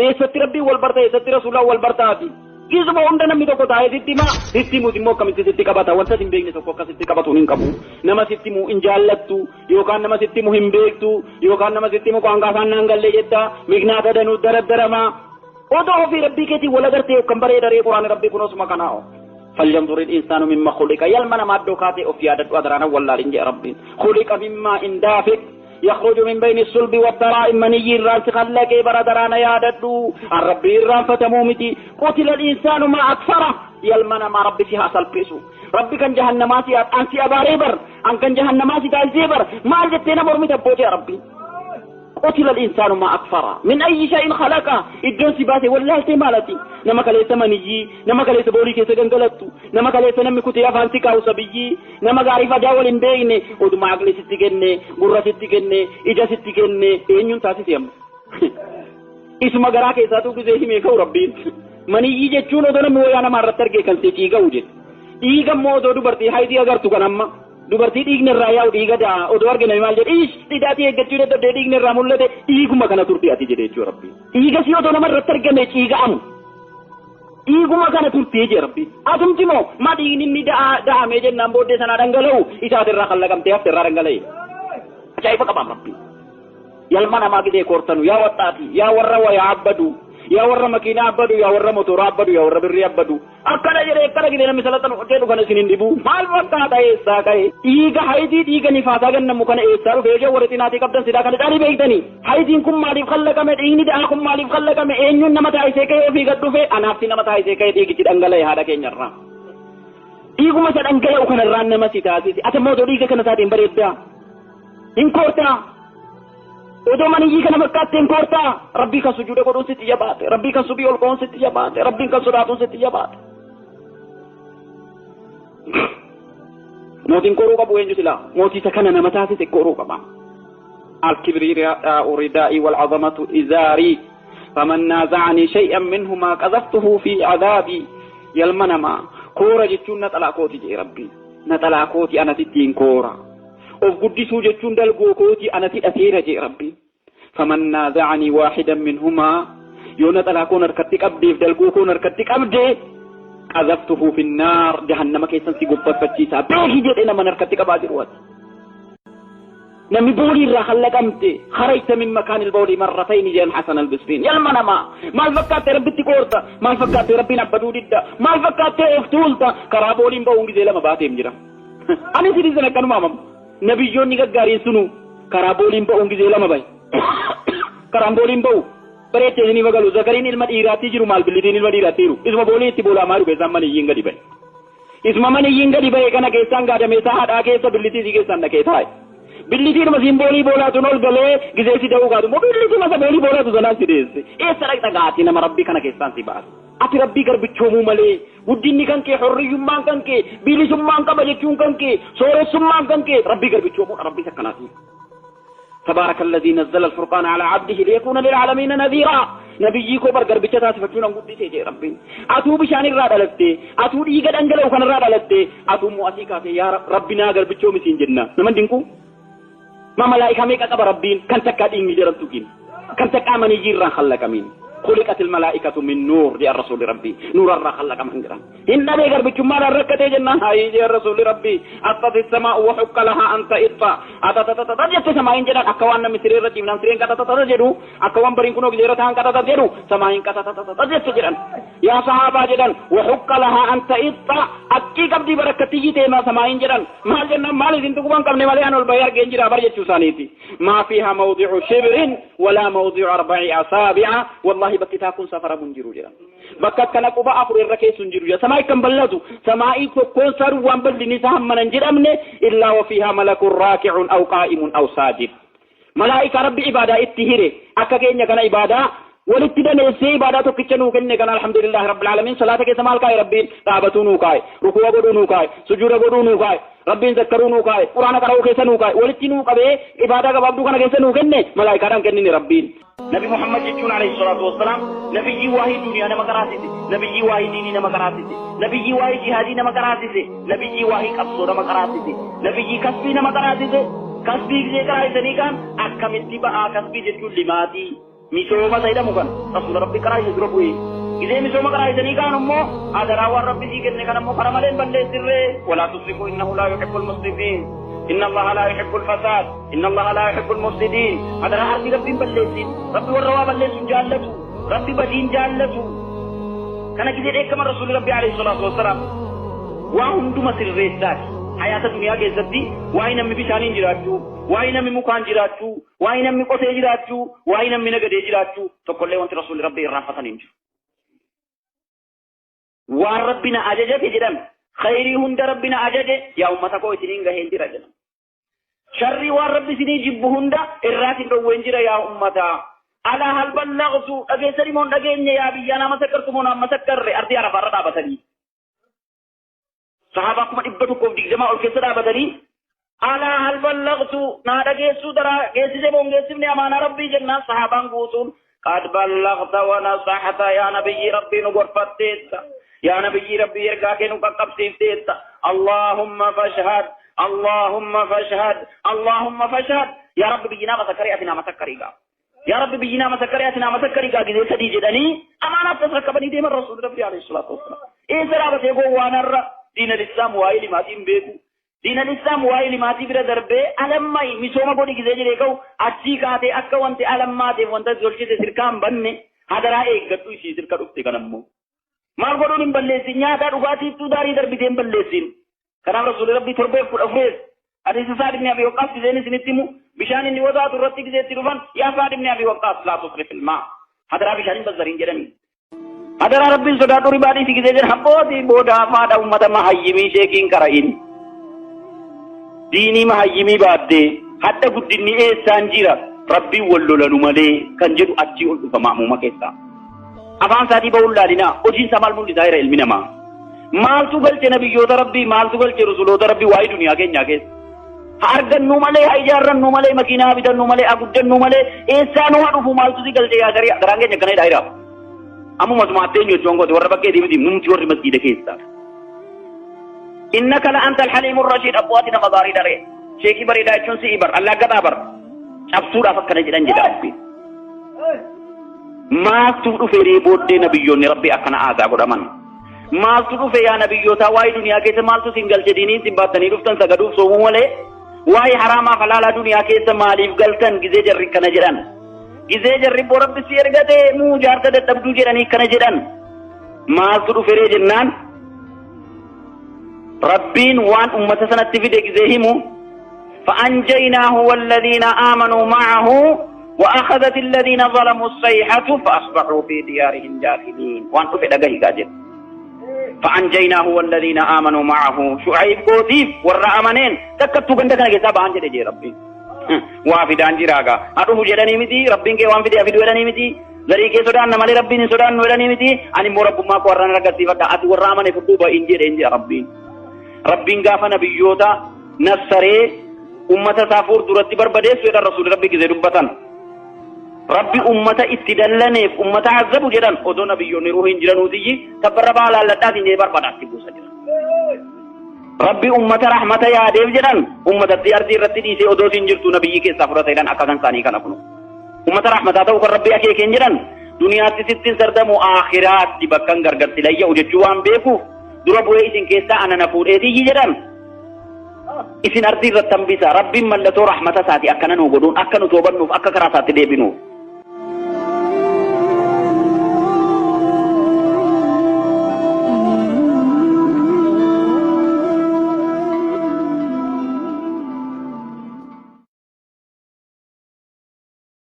eessatti rabbii wal barta eessatti rasuulaa wal bartaati kisuma hunda namni tokko taa'ee sitti muti immoo akkamitti sitti qabata wanta hin beekne tokko akkasitti qabatu hin qabu nama sitti mu hin jaallattu yookaan nama sitti mu hin beektu yookaan nama sitti mu qaangaasaan naan gallee jetta mignaata danuu daraddaramaa odoo ofii rabbii keetii wal agartee kan bareedaree quraana rabbii kunoosuma kanaa'o فلينظر الإنسان مما خلق يلمن ما دوكاتي أفيادت وأدرانا والله رنجي ربي خلق مما إندافق يخرج من بين الصلب والترائم مني الرانس خلق بردرانا ياددو الربي الران فتمومتي قتل الإنسان ما أكثره يلمن ما ربي فيها سلبسو ربي كان جهنماتي أنسي أباريبر أن كان جهنماتي تايزيبر ما جتنا مرمي تبوتي يا ربي قتل الإنسان ما أكفره من أي شيء خلقه الدون سباتي والله تمالتي نمك ليس منيي نمك ليس بولي كيس جنجلتو نمك ليس نمي كتي أفانتي كاو سبيي نمك عارف جاول بيني ودما عقلي ستيجني برا ستيجني إجا ستيجني إنيون تاسي سيم اسم غراك إساتو كزيه ميكو ربي منيي جتشون ودنا مويانا مرتر كي كنسي تيجا وجد إيجا مودو دبرتي هايدي أجر تكنما dubartii dhiigni irraa yaa'u dhiiga daa odoo argina maal jedhe dhidhaatii eeggachuu dadhabdee dhiigni irraa mul'ate dhiiguma kana turtii ati jedhe jechuu rabbi dhiiga si odoo nama irratti argame ciiga'amu dhiiguma kana turtii jee rabbi atumti moo ma dhiigni inni da'amee jennaan booddee sanaa dhangala'u isaatirraa kallaqamtee haftirraa dhangala'e ajaa'iba qabaam rabbi yalma namaa gidee koortanu yaa waxxaati yaa warra wayaa abbadu yaa warra makiinaa abbadu yaa warra motoraa abbadu yaa warra birrii abbadu akkana jedhee akkana gidee namni salatan jedhu kana isin hin dhibu maal fakkaata eessaa ka'e dhiiga haydii dhiiga nifaasaa gannamu kana eessaa dhufee ijoo warri xinaatii qabdan sidaa kana caalii beektanii haydiin kun maaliif kallaqame dhiigni da'aa kun maaliif kallaqame eenyuun nama taa'isee ka'ee ofii gad dhufe anaafsi nama taa'isee ka'ee dhiigichi dhangala'e haadha keenyarraa dhiiguma isa dhangala'u kanarraan nama si taasise ati immoo odoo dhiiga kana taateen bareeddaa hin koortaa odoo maniyyi kana fakkaatteen koortaa rabbii kan sujuuda godhuun sitti jabaate rabbii kan subii ol ka'uun sitti jabaate rabbiin kan sodaatuun sitti jabaate mootiin koruu qabu eenyu silaa mootii isa kana nama taasise koruu qaba الكبرياء ردائي والعظمة إزاري فمن نازعني شيئا منهما قذفته في عذابي يلمنما كورا جتشون نتلاكوتي جي ربي نتلاكوتي أنا تدين كورا of guddisuu jechuun dalgoo kooti anati ateera jee rabbi faman naaza'anii waahidan minhumaa yoo naxalaa koon harkatti qabdeef dalgoo koon harkatti qabdee qazaftuhu finnaar jahannama keessan si gubbafachiisaa beeki jedhe naman harkatti qabaa jiru ati namni boolii irraa kallaqamte kharajta min makaanil boolii marratayni jedhan hasan albisriin yalma namaa maal fakkaatte rabbitti koorta maal fakkaatte rabbiin abbaduu didda maal fakkaatte of tuulta karaa booliin ba'uun gizee lama baateem jira ani sidiisan akkanuma amam nabiyyoonni gaggaariin sunu karaa booliin ba'uun gizee lama bahe karaan booliin ba'u bareettee ni magalu zakariin ilma dhiiraatti jiru maal billitiin ilma dhiiraatti jiru isuma booliin itti boolaa maa dhufe isaan maniyyiin gadi bahe isuma maniyyiin gadi bahe kana keessaan gaadameessaa haadhaa keessa billitii si keessaan dhaqee taa'e billitiin masiin boolii boolaatuun ol galee gizee si da'uu gaatu moo billitii masa boolii boolaatu sanaan si deesse eessa dhaqxa gaati nama rabbii kana keessaan si baase ati rabbii garbichoomuu malee guddinni kan kee hurriyyummaan kan kee bilisummaan qaba jechuun kan kee sooressummaan kan kee rabbii garbichoomuu rabbii akkanaati تبارك الذي نزل الفرقان على عبده ليكون للعالمين نذيرا نبيي كو برغر بيتا سفتونا غدي تي ربي اتو بشان الرادلتي اتو ديغا دنگلو كان رادلتي اتو مواسيكا يا ربنا غربچو مسين جنة نمن دينكو ما ملائكه ميكا قبر ربين كان تكا دين جرنتوكين كان تكا من يجيران خلق مين خلقت الملائكة من نور يا رسول ربي نور الرا خلق من جران إن بيغر بكما ركته جنة هاي يا رسول ربي أطت السماء وحق لها أنت إطفا أتت سماء جنة أكوان مسير رجيم نمسيرين كتا تتجرو أكوان برين كنو جيرتان كتا تتجرو سماء كتا تتجران يا صحابة جنة وحق لها أنت إطفا أكي قبدي بركتي تيما سماء جنة ما جنة ما لزين تقوان قبل مليان والبيار جنجرا برجة سانيتي ما فيها موضع شبر ولا موضع 4 أصابع والله bakkitaa kun safara munjiru jedha bakka kana quba afur irra keessun jiru ya samaa'i kan ballatu samaa'i tokkoon saru waan bal'inni isaa hammanan jedhamne illaa wa fiha malakun raaki'un aw qaa'imun aw saajid malaa'ika rabbi ibaadaa itti hire akka keenya kana ibaadaa walitti daneessee ibaadaa tokkicha nuu kenne kana alhamdulillahi rabbil alamin salaata keessa maal kaa'e rabbiin dhaabatuu nuu kaa'e rukuu godhuu nuu kaa'e sujuuda godhuu nuu kaa'e rabbiin zakkaruu nuu kaa'e quraana qara'uu keessa nuu kaa'e walitti nuu qabee ibaadaa gabaabduu kana keessa nuu kenne malaa'ikaadhaan kennine rabbiin نبي محمد جون عليه الصلاة والسلام نبي واحد دنيا نما كراسي نبي واحد ديني نما كراسي نبي واحد جهادي نما كراسي نبي واحد أبصر نما كراسي نبي كسبي نما كراسي كسبي جي كراي سني كان أكمل تبا كسبي جتول لماتي misooma saydamu kan rasuula rabbii karaa isa dura bu'ee gizee misooma karaa isanii kaan immoo adaraa waan rabbi sii kenne kan immoo karaa maleen balleessirree walaa tusrifu innahu laa yuhibbul musrifin inna allaha laa yuhibbul fasad inna allaha laa yuhibbul mufsidin adaraa harki rabbiin balleessin rabbi warra waa balleessuun jaallatu rabbi badiin jaallatu kana gizee dheekkama rasuuli rabbii alayhi salaatu wassalaam waa hunduma sirreessaati hayata duniyaa keessatti waa namni bishaaniin jiraachuu waa namni mukaan jiraachuu waa namni qotee jiraachuu waa namni nagadee jiraachuu tokkollee wanti rasuuli rabbii irraanfatanii hin jiru. Waan rabbina ajajate jedhan khayrii hunda rabbina ajaje yaa ummata koo isiniin gaheen jira jedhan. Sharrii waan rabbi isinii jibbu hunda irraatiin dhowween jira yaa ummata. Alaa hal ballaqtu dhageessanii moo dhageenye yaa biyyaa nama sakkartu moo nama sakkarre ardii arafaarra dhaabatanii. Sahaaba kuma 120 ol keessa dhaabatanii alaa hal ballaqtu naa dhageessuu daraa geessise moo geessifne amaana rabbii jennaan sahaabaan guutuun qad ballaqta wa nasahata yaa nabiyyi rabbii nu gorfatteetta yaa nabiyyi rabbii ergaa kee nu qaqqabsiifteetta Allahumma fashhad Allahumma fashhad Allahumma fashhad yaa rabbi biyyinaa masakkari ati nama sakkariigaa yaa rabbi biyyinaa masakkari ati nama sakkariigaa gizee sadii jedhanii amaanaaf tasrakkabanii deeman rasuulli rabbii alayhi salaatu wassalaam eessa dhaabatee gowwaanarra دين الإسلام وايل ماتين بيكو دين الإسلام وايل ماتي بير دربه ألماي مسوما بودي كذا جريكو أشيكاتي أكا وانت ألماتي وانت زوجي تسركام بني هذا رأي قطو يشي تركا رفتي كنمو مال قدو نمبلسين نياتا رغاتي تداري دربتين بلسين كان رسول ربي تربيه في الأفريز أديس سعد بن أبي وقاص في زين سنتمو بشان إني وضعت الرتي كذا تلوفان يا سعد بن أبي وقاص لا تصرف الماء هذا رأي بشان بزرين جرمي هذا ربي صدق ربادي في كذا حبودي بودا فادا أمة مهيمي شيكين كراين ديني مهيمي بعده حتى قد ديني سانجيرا ربي ولولا نمالي كنجدو أتشي أولو فمعموما كيسا أفان ساتي بقول لنا أجين سمال من لدائر علمنا ما مال تقل نبي يوتا ربي مال تقل رسولوتا ربي واي دنيا كين ناكيس هارغن نمالي هايجارن نمالي مكينا بدن نمالي أقودن نمالي إيسانو هارفو مال تقل جيا غري أدرانجي نكني دائرة أمو مزمعتين يجونغو دورا بكي دي بدي نمتي ورد مسجد كيسا إنك لأنت الحليم الرشيد أبواتنا مضاري داري شيكي بري دايتشون سي إبر الله قدابر أبسورا فكنا جدن جدا ربي ما تدو في ريبود دي نبيون ربي أكنا آذا قدامان ما تدو في يا نبيو تاواي دنيا كيسا مالتو سنگل جدينين سنباتني رفتن سقدوف سوهو ولي واي حراما فلالا دنيا كيسا ماليف قلتن گزي جرق كنا جدن gizee jarri borabbi si ergate muu jaarta dadhabduu jedhanii kana jedhan maaltu dhufee jennaan rabbiin waan ummata sanatti fide gizee himu فأنجيناه والذين آمنوا معه وأخذت الذين ظلموا الصيحة فأصبحوا في ديارهم جاثمين وأن تفيد قهي قاجر فأنجيناه والذين آمنوا معه شعيب قوتيف والرأمنين تكتوا بندقنا كتاب عن جدي ربي وافدان جراغا أدوه جدني متي ربين كي وانفدي أفدو جدني متي ذري كي سودان نمالي ربين سودان نولني متي أني مورب ما قرن رغتي فدا أتي ورامن فدوبا إنجي ربين غافا نبيوتا نصري أمة سافور درتي بربديس ويدا رسول ربي كي زدبتن ربي أمة استدلني أمة عذبوا جدن أدو نبيوني روحين جرنوتي تبربا على اللتات إنجي بربدات بوسا جدن ربي أمة رحمة يا ديف جدن أمة الديار دي رتي دي سي أدو سنجرتو نبي كي سافر سيدان أكاكن ثاني كان أكنو أمة رحمة تاو كر ربي أكي كين جدن دنيا تستين سردمو آخرات دي بكان غرغر تلايا وججوان بيكو دربوه إسن كيسا أنا نفور إيدي جدن إسن أرضي رتن بيسا ربي ملتو رحمة ساتي أكنا نوغدون أكنا توبنوف أكا كراسات ديبنو